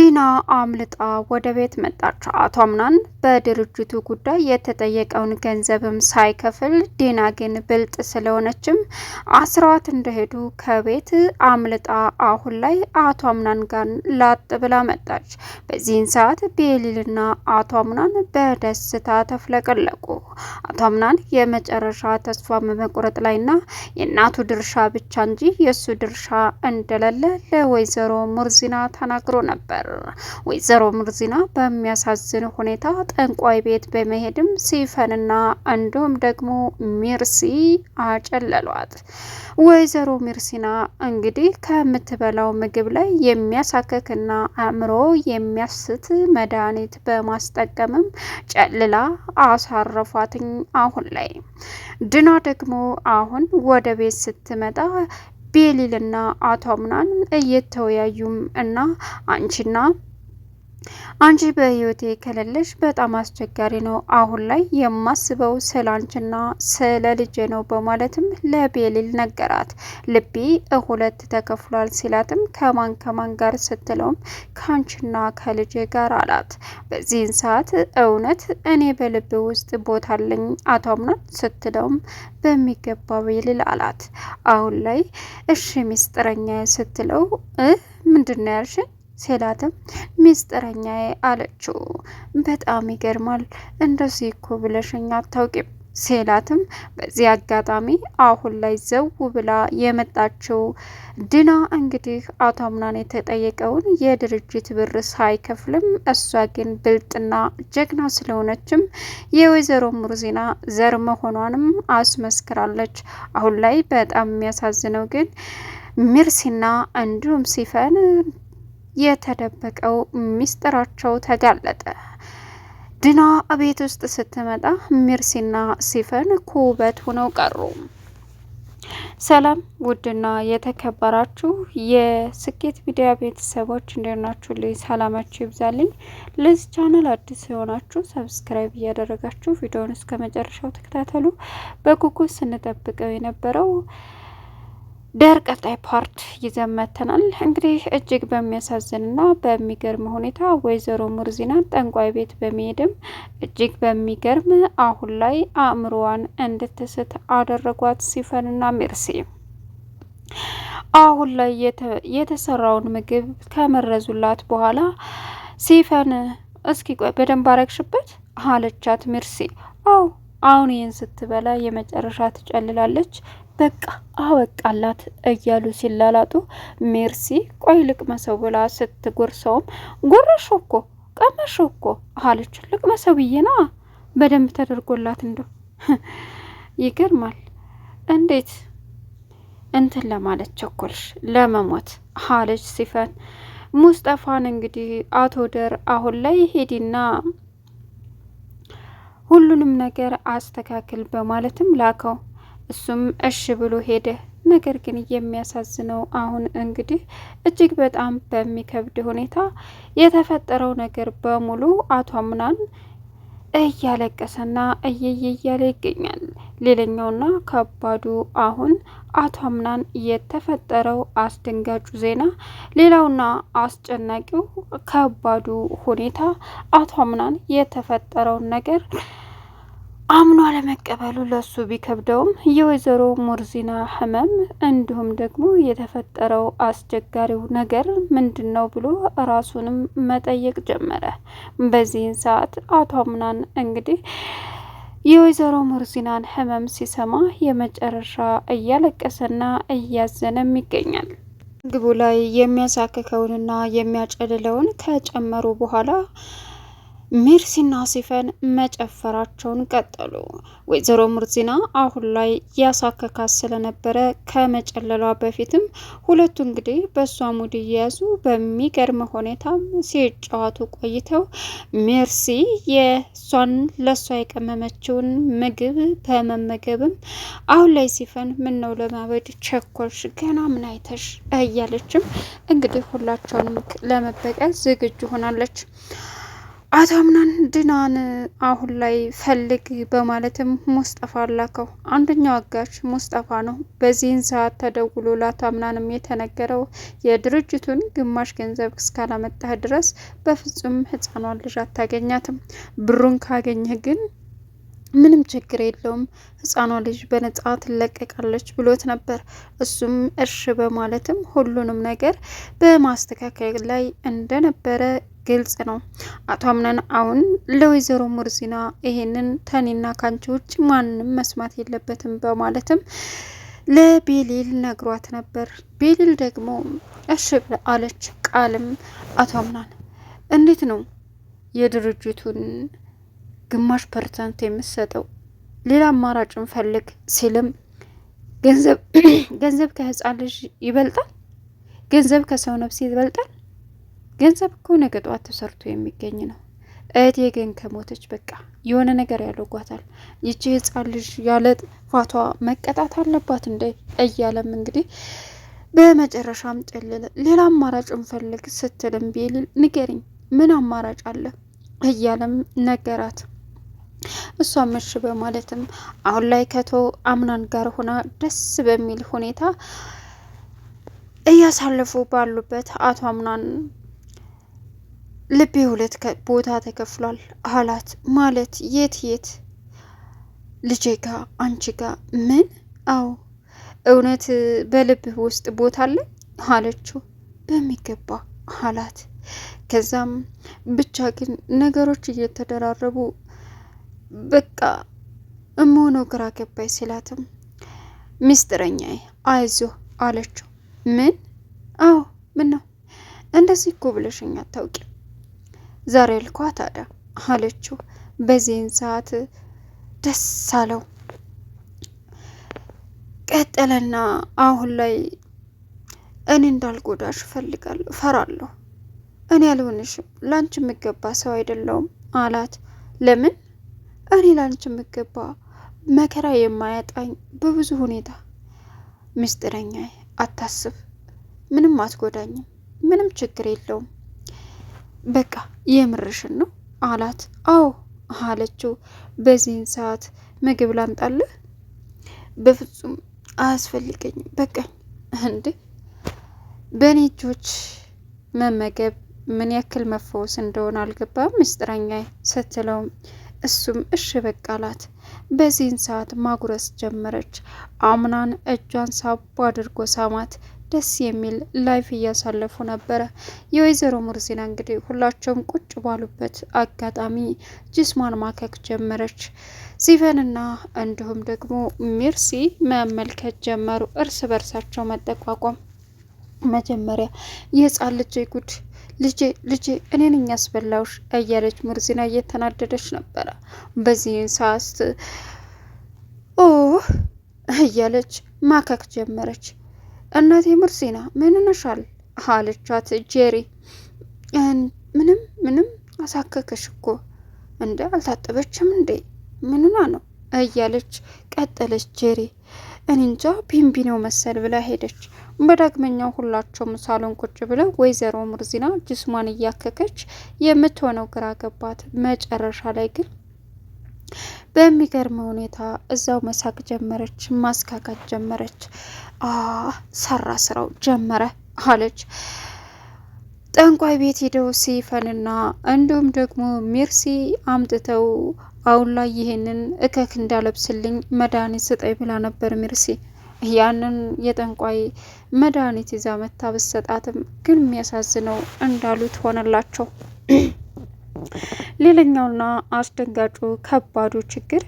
ዲና አምልጣ ወደ ቤት መጣች። አቶ አምናን በድርጅቱ ጉዳይ የተጠየቀውን ገንዘብም ሳይከፍል ዲና ግን ብልጥ ስለሆነችም አስሯት እንደሄዱ ከቤት አምልጣ አሁን ላይ አቶ አምናን ጋር ላጥ ብላ መጣች። በዚህን ሰዓት ቤሊልና አቶ አምናን በደስታ ተፍለቀለቁ። አቶ አምናን የመጨረሻ ተስፋ መቁረጥ ላይና የእናቱ ድርሻ ብቻ እንጂ የሱ ድርሻ እንደሌለ ለወይዘሮ ሙርዚና ተናግሮ ነበር። ወይዘሮ ሙርዚና በሚያሳዝን ሁኔታ ጠንቋይ ቤት በመሄድም ሲፈንና እንዲሁም ደግሞ ሚርሲ አጨለሏት። ወይዘሮ ሚርሲና እንግዲህ ከምትበላው ምግብ ላይ የሚያሳክክና አእምሮ የሚያስት መድኃኒት በማስጠቀምም ጨልላ አሳረፏትኝ። አሁን ላይ ድና ደግሞ አሁን ወደ ቤት ስትመጣ ቤሊልና አቶ አምናን እየተወያዩም እና አንቺ በህይወቴ ከሌለሽ በጣም አስቸጋሪ ነው። አሁን ላይ የማስበው ስለ አንቺና ስለ ልጄ ነው በማለትም ለቤሊል ነገራት። ልቤ ሁለት ተከፍሏል ሲላትም ከማን ጋር ስትለውም ከአንቺና ከልጄ ጋር አላት። በዚህን ሰዓት እውነት እኔ በልብ ውስጥ ቦታ አለኝ አቶ አምናን ስትለውም በሚገባ ቤሊል አላት። አሁን ላይ እሺ ሚስጥረኛ ስትለው ምንድነው ያልሽኝ ሴላትም ሚስጥረኛዬ አለችው። በጣም ይገርማል እንደዚህ እኮ ብለሽኝ አታውቂም ሴላትም በዚህ አጋጣሚ አሁን ላይ ዘው ብላ የመጣችው ድና እንግዲህ አቶ አምናን የተጠየቀውን የድርጅት ብር ሳይከፍልም እሷ ግን ብልጥና ጀግና ስለሆነችም የወይዘሮ ሙርዚና ዘር መሆኗንም አስመስክራለች። አሁን ላይ በጣም የሚያሳዝነው ግን ሚርሲና እንዲሁም ሲፈን የተደበቀው ሚስጥራቸው ተጋለጠ። ድና ቤት ውስጥ ስትመጣ ሚርሲና ሲፈን ኩበት ሆነው ቀሩ። ሰላም ውድና የተከበራችሁ የስኬት ሚዲያ ቤተሰቦች እንደናችሁ ልይ ሰላማችሁ ይብዛልኝ። ለዚህ ቻናል አዲስ የሆናችሁ ሰብስክራይብ እያደረጋችሁ ቪዲዮውን እስከ መጨረሻው ተከታተሉ። በጉጉት ስንጠብቀው የነበረው ዳር ቀጣይ ፓርት ይዘመተናል። እንግዲህ እጅግ በሚያሳዝንና በሚገርም ሁኔታ ወይዘሮ ሙርዚናን ጠንቋይ ቤት በመሄድም እጅግ በሚገርም አሁን ላይ አእምሮዋን እንድትስት አደረጓት ሲፈንና ሚርሲ። አሁን ላይ የተሰራውን ምግብ ከመረዙላት በኋላ ሲፈን እስኪ ቆይ በደንብ አረግሽበት አለቻት ሚርሲ። አው አሁን ይህን ስትበላ የመጨረሻ ትጨልላለች በቃ አወቃላት እያሉ ሲላላጡ ሜርሲ ቆይ ልቅመሰው ብላ ስትጎርሰውም ጎረሾ እኮ ቀመሾ እኮ አለች። ልቅመሰው ብዬ ነዋ በደንብ ተደርጎላት እንደው ይገርማል። እንዴት እንትን ለማለት ቸኮልሽ ለመሞት አለች ሲፈን። ሙስጠፋን እንግዲህ አቶ ደር አሁን ላይ ሄዲና ሁሉንም ነገር አስተካክል በማለትም ላከው። እሱም እሺ ብሎ ሄደ። ነገር ግን የሚያሳዝነው አሁን እንግዲህ እጅግ በጣም በሚከብድ ሁኔታ የተፈጠረው ነገር በሙሉ አቶ አምናን እያለቀሰና እየየ እያለ ይገኛል። ሌላኛውና ከባዱ አሁን አቶ አምናን የተፈጠረው አስደንጋጩ ዜና፣ ሌላውና አስጨናቂው ከባዱ ሁኔታ አቶ አምናን የተፈጠረውን ነገር አምኗ ለመቀበሉ ለሱ ቢከብደውም የወይዘሮ ሙርዚና ህመም እንዲሁም ደግሞ የተፈጠረው አስቸጋሪው ነገር ምንድነው ብሎ ራሱንም መጠየቅ ጀመረ። በዚህን ሰዓት አቶ አምናን እንግዲህ የወይዘሮ ሙርዚናን ህመም ሲሰማ የመጨረሻ እያለቀሰና እያዘነም ይገኛል። ግቡ ላይ የሚያሳክከውንና የሚያጨልለውን ከጨመሩ በኋላ ሚርሲና ሲፈን መጨፈራቸውን ቀጠሉ። ወይዘሮ ሙርዚና አሁን ላይ ያሳከካት ስለነበረ ከመጨለሏ በፊትም ሁለቱ እንግዲህ በሷ ሙድ እየያዙ በሚገርም ሁኔታም ሲጫወቱ ቆይተው ሚርሲ የሷን ለሷ የቀመመችውን ምግብ በመመገብም አሁን ላይ ሲፈን ምን ነው ለማበድ ቸኮልሽ ገና ምን አይተሽ እያለችም እንግዲህ ሁላቸውንም ለመበቀል ዝግጁ ሆናለች። አቶ አምናን ድናን አሁን ላይ ፈልግ በማለትም ሙስጠፋ ላከው። አንደኛው አጋች ሙስጠፋ ነው። በዚህን ሰዓት ተደውሎ ለአቶ አምናንም የተነገረው የድርጅቱን ግማሽ ገንዘብ እስካላመጣህ ድረስ በፍጹም ህፃኗን ልጅ አታገኛትም፣ ብሩን ካገኘህ ግን ምንም ችግር የለውም ህፃኗ ልጅ በነጻ ትለቀቃለች ብሎት ነበር። እሱም እርሽ በማለትም ሁሉንም ነገር በማስተካከል ላይ እንደነበረ ግልጽ ነው። አቶ አምናን አሁን ለወይዘሮ ሙርዚና ይሄንን ተኔና ካንቺ ውጭ ማንም መስማት የለበትም በማለትም ለቤሊል ነግሯት ነበር። ቤሊል ደግሞ እሺ አለች። ቃልም አቶ አምናን እንዴት ነው የድርጅቱን ግማሽ ፐርሰንት የምሰጠው? ሌላ አማራጭን ፈልግ ሲልም ገንዘብ ከህፃን ልጅ ይበልጣል? ገንዘብ ከሰው ነፍስ ይበልጣል? ገንዘብ እኮ ነገ ጧት ተሰርቶ የሚገኝ ነው። እህቴ ግን ከሞተች በቃ የሆነ ነገር ያደርጓታል። ይቺ ህፃን ልጅ ያለ ጥፋቷ መቀጣት አለባት እንደ እያለም እንግዲህ በመጨረሻም ጨለለ። ሌላ አማራጭ እንፈልግ ስትልም ቤሊል ንገሪኝ፣ ምን አማራጭ አለ እያለም ነገራት። እሷም እሺ በማለትም አሁን ላይ ከቶ አምናን ጋር ሆና ደስ በሚል ሁኔታ እያሳለፉ ባሉበት አቶ አምናን ልቤ ሁለት ቦታ ተከፍሏል አላት። ማለት የት የት? ልጄ ጋ አንቺ ጋ። ምን? አዎ እውነት በልብህ ውስጥ ቦታ አለ አለችው። በሚገባ አላት። ከዛም ብቻ ግን ነገሮች እየተደራረቡ በቃ እመሆነው ግራ ገባይ ሲላትም ሚስጥረኛዬ አይዞህ አለችው። ምን? አዎ ምን ነው እንደዚህ እኮ ብለሽኝ አታውቂም ዛሬ ልኳ ታዲያ አለችው። በዚህን ሰዓት ደስ አለው። ቀጠለና አሁን ላይ እኔ እንዳልጎዳሽ እፈልጋለሁ፣ እፈራለሁ። እኔ አልሆንሽም፣ ላንቺ የምገባ ሰው አይደለውም አላት። ለምን? እኔ ላንቺ የምገባ መከራ የማያጣኝ በብዙ ሁኔታ። ምስጢረኛ አታስብ፣ ምንም አትጎዳኝም፣ ምንም ችግር የለውም። በቃ የምርሽን ነው አላት። አዎ አለችው። በዚህን ሰዓት ምግብ ላምጣልህ? በፍጹም አያስፈልገኝም፣ በቃኝ። እንዴ በእኔ እጆች መመገብ ምን ያክል መፈወስ እንደሆነ አልገባም ምስጢረኛ ስትለውም እሱም እሺ በቃ አላት። በዚህን ሰዓት ማጉረስ ጀመረች። አምናን እጇን ሳቡ አድርጎ ሳማት። ደስ የሚል ላይፍ እያሳለፉ ነበረ። የወይዘሮ ሙርዚና እንግዲህ ሁላቸውም ቁጭ ባሉበት አጋጣሚ ጅስሟን ማከክ ጀመረች። ሲፈንና እንዲሁም ደግሞ ሚርሲ መመልከት ጀመሩ። እርስ በርሳቸው መጠቋቋም መጀመሪያ የህፃን ልጅ ጉድ ልጄ እኔን ያስበላውሽ እያለች ሙርዚና እየተናደደች ነበረ። በዚህን ሰዓት ኦ እያለች ማከክ ጀመረች። እናቴ ሙርዚና ምን ነሻል አለቻት። ጄሪ ምንም አሳከከሽ እኮ እንደ አልታጠበችም እንዴ ምንና ነው እያለች ቀጠለች። ጄሪ እኔ እንጃ ቢንቢ ነው መሰል ብላ ሄደች። በዳግመኛው ሁላቸውም ሳሎን ቁጭ ብለው ወይዘሮ ሙርዚና ጅስሟን እያከከች የምትሆነው ግራ ገባት። መጨረሻ ላይ ግን በሚገርም ሁኔታ እዛው መሳቅ ጀመረች፣ ማስካካት ጀመረች። ሰራ ስራው ጀመረ አለች። ጠንቋይ ቤት ሄደው ሲፈንና እንዲሁም ደግሞ ሚርሲ አምጥተው አሁን ላይ ይሄንን እከክ እንዳለብስልኝ መድኃኒት ስጠኝ ብላ ነበር ሚርሲ። ያንን የጠንቋይ መድኃኒት ይዛ መታ ብትሰጣትም ግን የሚያሳዝነው እንዳሉት ሆነላቸው። ሌላኛውና አስደንጋጩ ከባዱ ችግር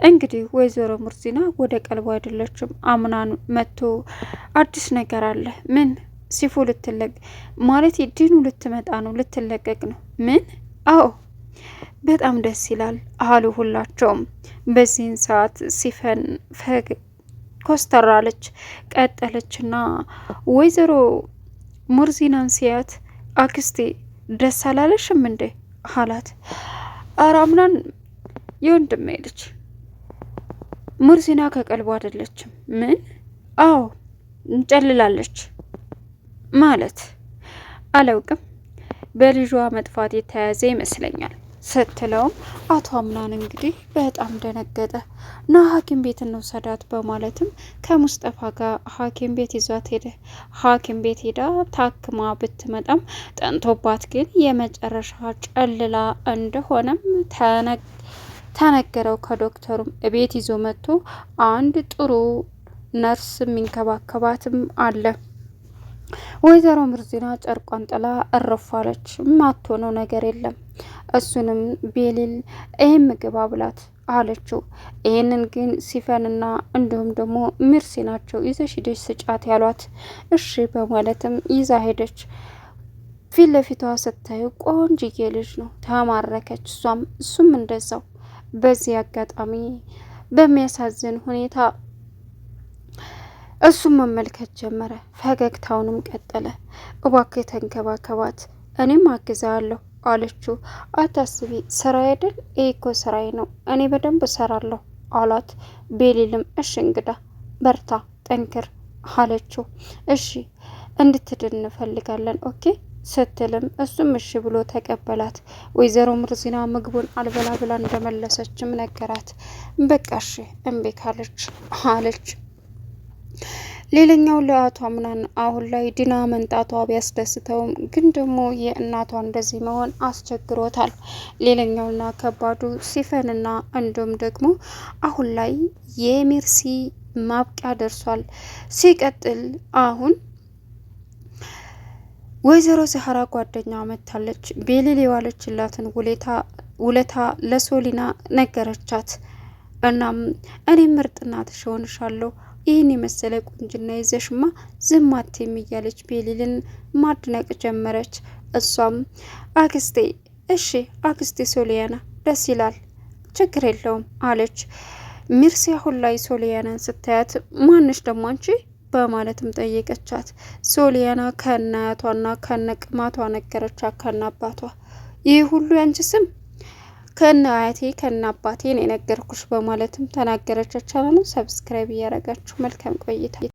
እንግዲህ ወይዘሮ ሙርዚና ወደ ቀልቡ አይደለችም። አምናን መጥቶ አዲስ ነገር አለ። ምን? ሲፉ ልትለቅ ማለት ዲኑ ልትመጣ ነው፣ ልትለቀቅ ነው። ምን? አዎ በጣም ደስ ይላል አሉ ሁላቸውም። በዚህን ሰዓት ሲፈን ኮስተር አለች። ቀጠለችና ወይዘሮ ሙርዚናን ሲያት አክስቴ ደስ አላለሽም እንዴ አላት። ኧረ አምናን የወንድሜ ልጅ ሙርዚና ከቀልቧ አይደለችም። ምን? አዎ እንጨልላለች ማለት አላውቅም። በልጇ መጥፋት የተያዘ ይመስለኛል ስትለውም አቶ አምናን እንግዲህ በጣም ደነገጠ። ና ሐኪም ቤት እንውሰዳት በማለትም ከሙስጠፋ ጋር ሐኪም ቤት ይዟት ሄደ። ሐኪም ቤት ሄዳ ታክማ ብትመጣም ጠንቶባት ግን የመጨረሻ ጨልላ እንደሆነም ተነገረው። ከዶክተሩም ቤት ይዞ መጥቶ አንድ ጥሩ ነርስ የሚንከባከባትም አለ። ወይዘሮ ምርዚና ጨርቋን ጥላ እረፋለች። ማትሆነው ነገር የለም። እሱንም ቤሊል ይህም ምግብ አብላት አለችው። ይህንን ግን ሲፈንና እንዲሁም ደግሞ ምርሲ ናቸው ይዘሽ ሂደሽ ስጫት ያሏት። እሺ በማለትም ይዛ ሄደች። ፊት ለፊቷ ስታዩ ቆንጅዬ ልጅ ነው። ተማረከች። እሱም እንደዛው። በዚህ አጋጣሚ በሚያሳዝን ሁኔታ እሱም መመልከት ጀመረ። ፈገግታውንም ቀጠለ። እባክህ ተንከባከባት፣ እኔም አግዛለሁ አለችው። አታስቢ፣ ስራ አይደል? ይህ እኮ ስራዬ ነው፣ እኔ በደንብ እሰራለሁ አላት። ቤሊልም እሺ እንግዳ በርታ፣ ጠንክር አለችው። እሺ እንድትድን እንፈልጋለን ኦኬ ስትልም እሱም እሺ ብሎ ተቀበላት። ወይዘሮ ምርዚና ምግቡን አልበላ ብላ እንደመለሰችም ነገራት። በቃ እሺ እምቢ ካለች አለች። ሌላኛው ለአቶ አምናን አሁን ላይ ድና መንጣቷ ቢያስደስተውም ግን ደግሞ የእናቷ እንደዚህ መሆን አስቸግሮታል። ሌላኛውና ከባዱ ሲፈንና እንዲሁም ደግሞ አሁን ላይ የሜርሲ ማብቂያ ደርሷል። ሲቀጥል አሁን ወይዘሮ ዛህራ ጓደኛ መታለች። ቤሊል የዋለችላትን ውለታ ለሶሊና ነገረቻት። እናም እኔም ምርጥ እናትሽ ሆንሻለሁ፣ ይህን የመሰለ ቁንጅና ይዘሽማ ዝም አትይም እያለች ቤሊልን ማድነቅ ጀመረች። እሷም አክስቴ እሺ አክስቴ ሶሊያና ደስ ይላል፣ ችግር የለውም አለች። ሚርሲ አሁን ላይ ሶሊያናን ስታያት ማንሽ ደሞ አንቺ በማለትም ጠየቀቻት። ሶሊያና ከነአያቷና ከነቅማቷ ነገረቻት። ከነአባቷ ይህ ሁሉ ያንቺ ስም ከነ አያቴ ከነ አባቴ ነው የነገርኩሽ በማለትም ተናገረች። ቻናሉን ሰብስክራይብ እያደረጋችሁ መልካም ቆይታ